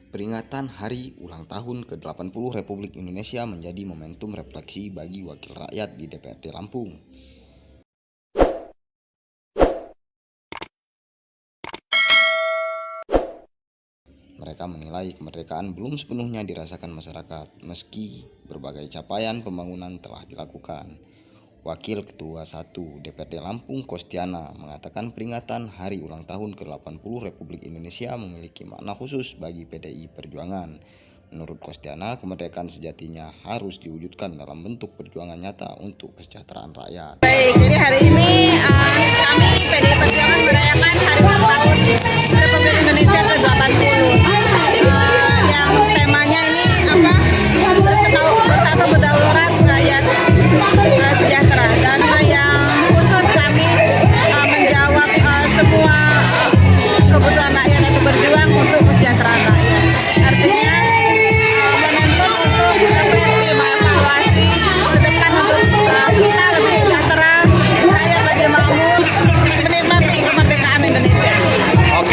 Peringatan Hari Ulang Tahun ke-80 Republik Indonesia menjadi momentum refleksi bagi wakil rakyat di DPRD Lampung. Mereka menilai kemerdekaan belum sepenuhnya dirasakan masyarakat, meski berbagai capaian pembangunan telah dilakukan. Wakil Ketua 1 DPRD Lampung Kostiana mengatakan peringatan Hari Ulang Tahun ke-80 Republik Indonesia memiliki makna khusus bagi PDI Perjuangan. Menurut Kostiana, kemerdekaan sejatinya harus diwujudkan dalam bentuk perjuangan nyata untuk kesejahteraan rakyat. Baik, jadi hari ini kami PDI Perjuangan merayakan Hari Ulang Tahun Republik Indonesia ke-80.